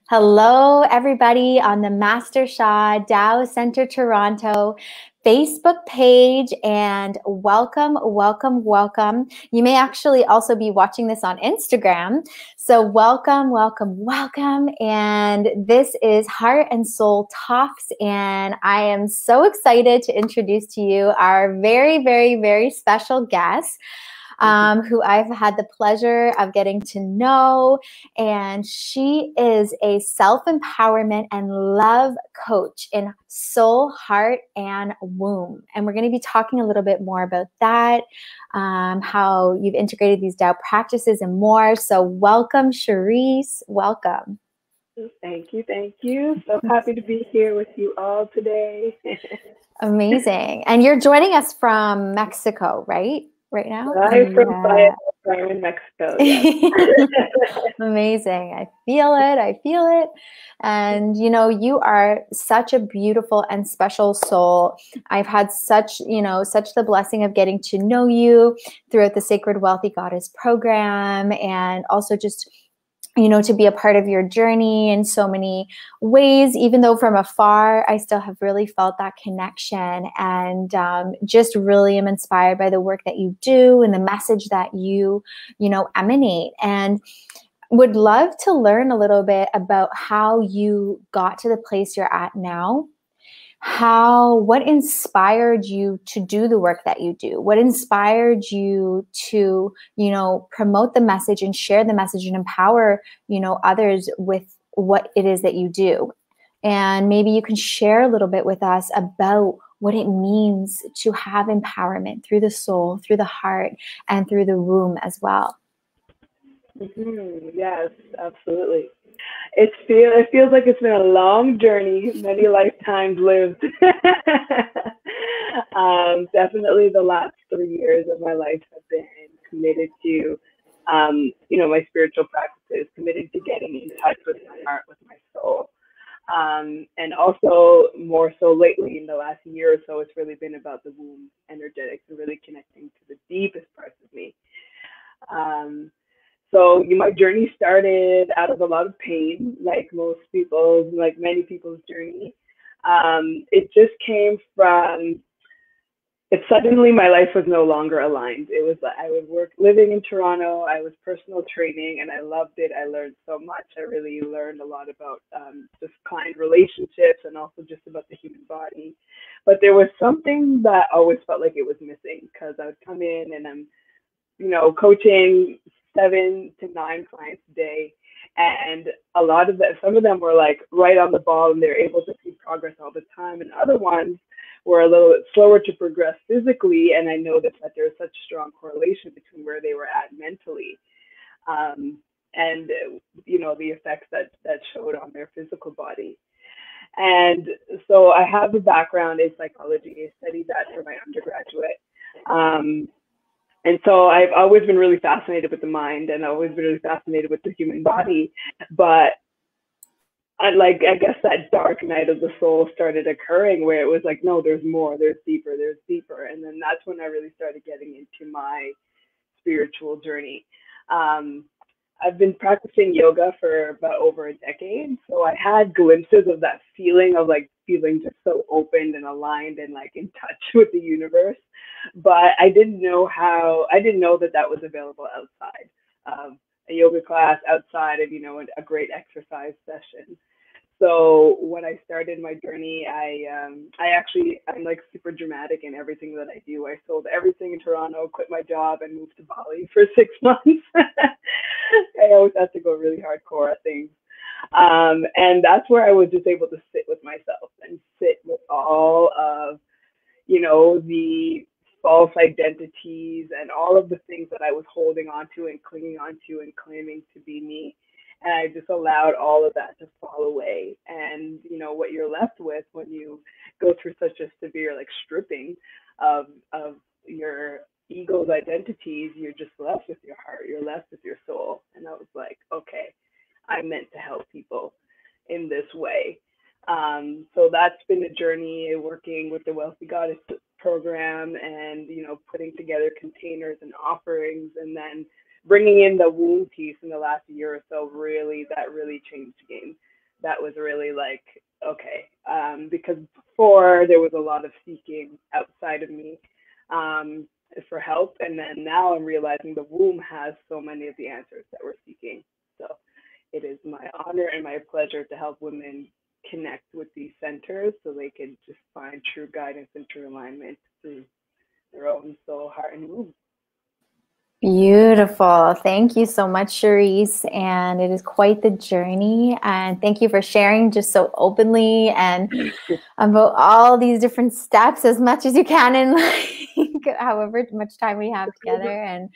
Hello, everybody on the Master Shah TaoCentreToronto Facebook page, and welcome, welcome, welcome. You may actually also be watching this on Instagram. So welcome, welcome, welcome. And this is Heart and Soul Talks, and I am so excited to introduce to you our very, very, very special guest. Who I've had the pleasure of getting to know. And she is a self-empowerment and love coach in soul, heart, and womb. And we're going to be talking a little bit more about that, how you've integrated these Tao practices and more. So welcome, Charise. Welcome. Thank you. Thank you. So happy to be here with you all today. Amazing. And you're joining us from Mexico, right? Right now? I'm from I'm in Mexico. Yes. Amazing. I feel it. I feel it. And, you know, you are such a beautiful and special soul. I've had such the blessing of getting to know you throughout the Sacred Wealthy Goddess program, and also just to be a part of your journey in so many ways. Even though from afar, I still have really felt that connection, and just really am inspired by the work that you do and the message that you emanate. And would love to learn a little bit about how you got to the place you're at now. What inspired you to do the work that you do? What inspired you to, promote the message and share the message and empower, others with what it is that you do? And maybe you can share a little bit with us about what it means to have empowerment through the soul, through the heart, and through the womb as well. Yes, absolutely. It feels like it's been a long journey, many lifetimes lived. Definitely the last 3 years of my life have been committed to, my spiritual practices, committed to getting in touch with my heart, with my soul. And also more so lately in the last year or so, it's really been about the womb energetics and really connecting to the deepest parts of me. So my journey started out of a lot of pain, like many people's journey. It just came from, suddenly my life was no longer aligned. It was, I was living in Toronto, I was personal training, and I loved it. I learned so much. I really learned a lot about just client relationships and also just about the human body. But there was something that always felt like it was missing, because I would come in and I'm, coaching 7 to 9 clients a day. And some of them were like right on the ball and they're able to see progress all the time. And other ones were a little bit slower to progress physically. And I noticed that there's such strong correlation between where they were at mentally, and, the effects that showed on their physical body. And so I have a background in psychology. I studied that for my undergraduate. And so I've always been really fascinated with the mind, and I've always been really fascinated with the human body. But I guess that dark night of the soul started occurring, where it was like, no, there's more, there's deeper. And then that's when I really started getting into my spiritual journey. I've been practicing yoga for about over a decade. So I had glimpses of that feeling of feeling just so open and aligned and in touch with the universe. But I didn't know that was available outside a yoga class, outside of, a great exercise session. So when I started my journey, I'm super dramatic in everything that I do. I sold everything in Toronto, quit my job, and moved to Bali for 6 months. I always have to go really hardcore at things. And that's where I was just able to sit with myself and sit with all of, the false identities and all of the things that I was holding onto and clinging onto and claiming to be me. And I just allowed all of that to fall away. And, what you're left with when you go through such a severe, stripping of your ego's identities, you're just left with your heart, you're left with your soul. And I was like, okay, I'm meant to help people in this way. So that's been a journey, working with the Wealthy Goddess program and, putting together containers and offerings, and then bringing in the womb piece in the last year or so. That really changed the game. that was really like, okay, because before there was a lot of seeking outside of me for help, and then now I'm realizing the womb has so many of the answers that we're seeking. So it is my honor and my pleasure to help women connect with these centers so they can just find true guidance and true alignment through their own soul, heart, and womb. Beautiful. Thank you so much, Charise. And it is quite the journey. And thank you for sharing just so openly and about all these different steps as much as you can in like however much time we have together.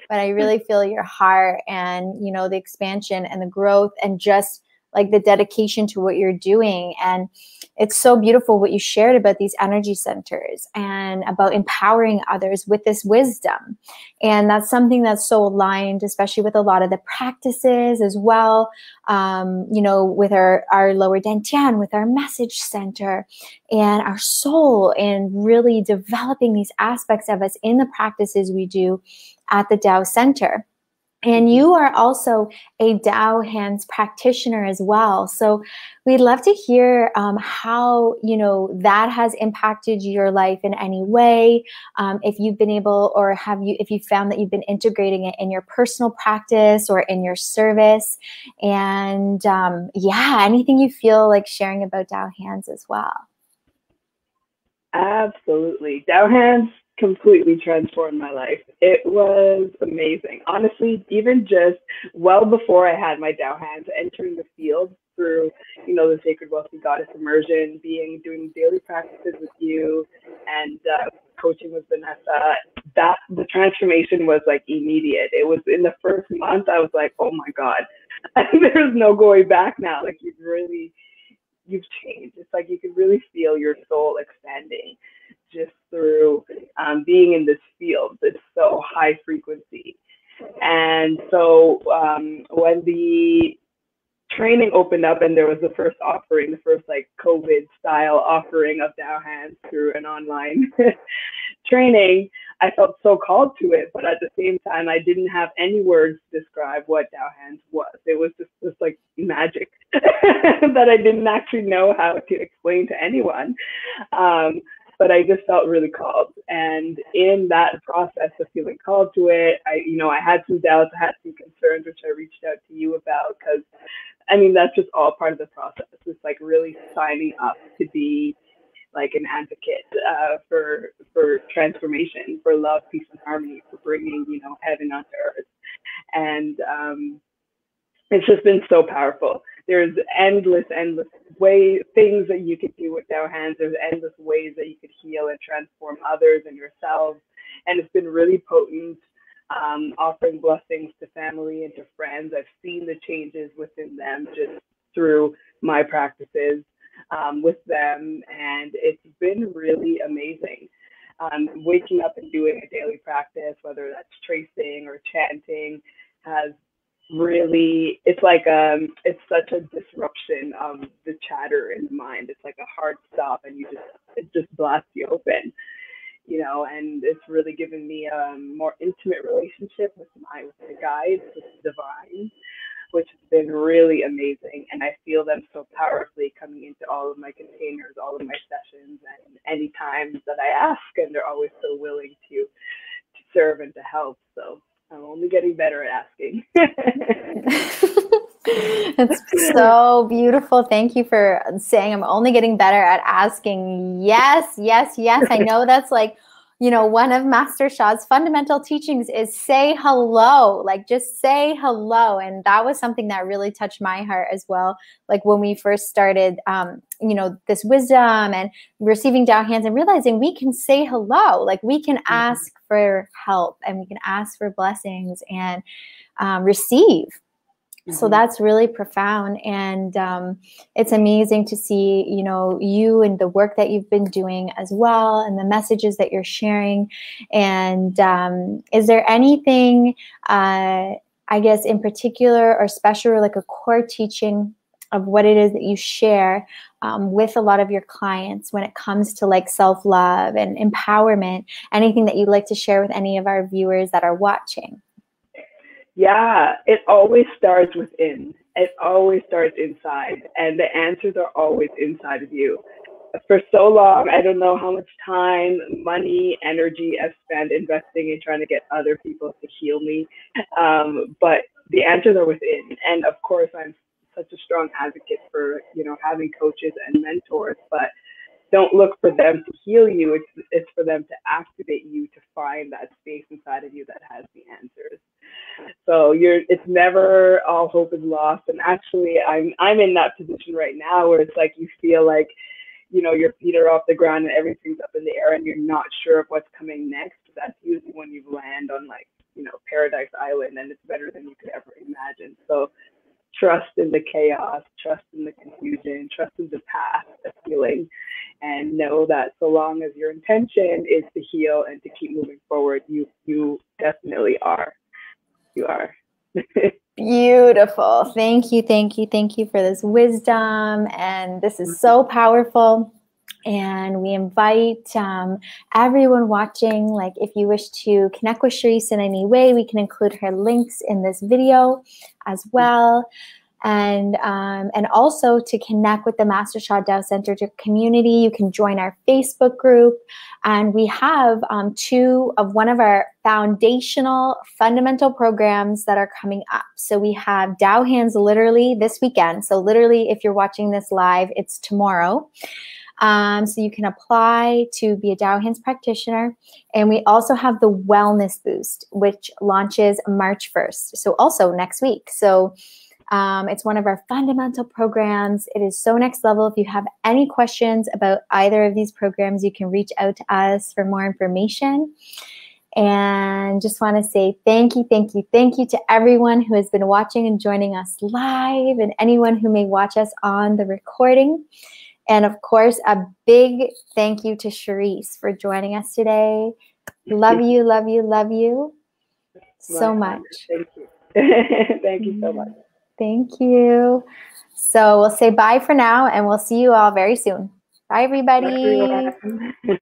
But I really feel your heart and, you know, the expansion and the growth and just like the dedication to what you're doing. And it's so beautiful what you shared about these energy centers and about empowering others with this wisdom. And that's something that's so aligned, especially with a lot of the practices as well, you know, with our lower dantian, with our message center and our soul, and really developing these aspects of us in the practices we do at the Tao Center. And you are also a Tao Hands practitioner as well. So we'd love to hear how, you know, that has impacted your life in any way. If you've been able, or if you found that you've been integrating it in your personal practice or in your service. And yeah, anything you feel like sharing about Tao Hands as well. Absolutely. Tao Hands completely transformed my life. It was amazing. Honestly, even just well before I had my Tao Hands, entering the field through, you know, the Sacred Wealthy Goddess immersion, doing daily practices with you, and coaching with Vanessa, that the transformation was like immediate. It was in the first month, I was like, oh my God, there's no going back now. Like you've changed. It's like you can really feel your soul expanding just through being in this field that's so high frequency. And so when the training opened up and there was the first offering, the first like COVID style offering of Tao Hands through an online training, I felt so called to it, but at the same time, I didn't have any words to describe what Tao Hands was. It was just this like magic that I didn't actually know how to explain to anyone. But I just felt really called. And in that process of feeling called to it, I had some doubts, I had some concerns, which I reached out to you about, because I mean, that's just all part of the process. It's like really signing up to be like an advocate for transformation, for love, peace, and harmony, for bringing, you know, heaven onto earth. And it's just been so powerful. There's endless things that you could do with Tao Hands. There's endless ways that you could heal and transform others and yourselves. And it's been really potent, offering blessings to family and to friends. I've seen the changes within them just through my practices with them. And it's been really amazing. Waking up and doing a daily practice, whether that's tracing or chanting, has really, it's like it's such a disruption of the chatter in the mind. It's like a hard stop, and it just blasts you open, you know. And it's really given me a more intimate relationship with the guides, with the divine, which has been really amazing. And I feel them so powerfully coming into all of my containers, all of my sessions, and any time that I ask, and they're always so willing to serve and to help. So I'm only getting better at asking. It's so beautiful. Thank you for saying I'm only getting better at asking. Yes, yes, yes. I know that's like, you know, one of Master Sha's fundamental teachings is say hello, like just say hello. And that was something that really touched my heart as well. Like when we first started, you know, this wisdom and receiving Tao Hands and realizing we can say hello, like we can ask for help and we can ask for blessings and receive. So that's really profound. And it's amazing to see, you know, you and the work that you've been doing as well and the messages that you're sharing. And is there anything, I guess, in particular or special, or like a core teaching of what it is that you share with a lot of your clients when it comes to like self-love and empowerment? Anything that you'd like to share with any of our viewers that are watching? Yeah, it always starts within. It always starts inside, and the answers are always inside of you. For so long, I don't know how much time, money, energy I've spent investing in trying to get other people to heal me. But the answers are within. And of course, I'm such a strong advocate for, having coaches and mentors, but don't look for them to heal you. It's for them to activate you to find that space inside of you that has the answers. So it's never all hope is lost. And actually, I'm in that position right now where it's like you feel like, your feet are off the ground and everything's up in the air and you're not sure of what's coming next. That's usually when you land on Paradise Island and it's better than you could ever imagine. So trust in the chaos, trust in the confusion, trust in the path of healing, and know that so long as your intention is to heal and to keep moving forward, you definitely are. You are. Beautiful. Thank you, thank you, thank you for this wisdom. And this is so powerful. And we invite everyone watching, like if you wish to connect with Charise in any way, we can include her links in this video as well. And also to connect with the Master Sha Tao Center community, you can join our Facebook group. And we have one of our foundational fundamental programs that are coming up. So we have Tao Hands literally this weekend. So literally, if you're watching this live, it's tomorrow. So you can apply to be a Tao Hands practitioner. And we also have the Wellness Boost, which launches March 1st. So also next week. So it's one of our fundamental programs. It is so next level. If you have any questions about either of these programs, you can reach out to us for more information. And just want to say thank you, thank you, thank you to everyone who has been watching and joining us live and anyone who may watch us on the recording. And of course, a big thank you to Charise for joining us today. Love you, love you, love you so much. Thank you. Thank you so much. Thank you. So we'll say bye for now, and we'll see you all very soon. Bye, everybody. Bye, everyone.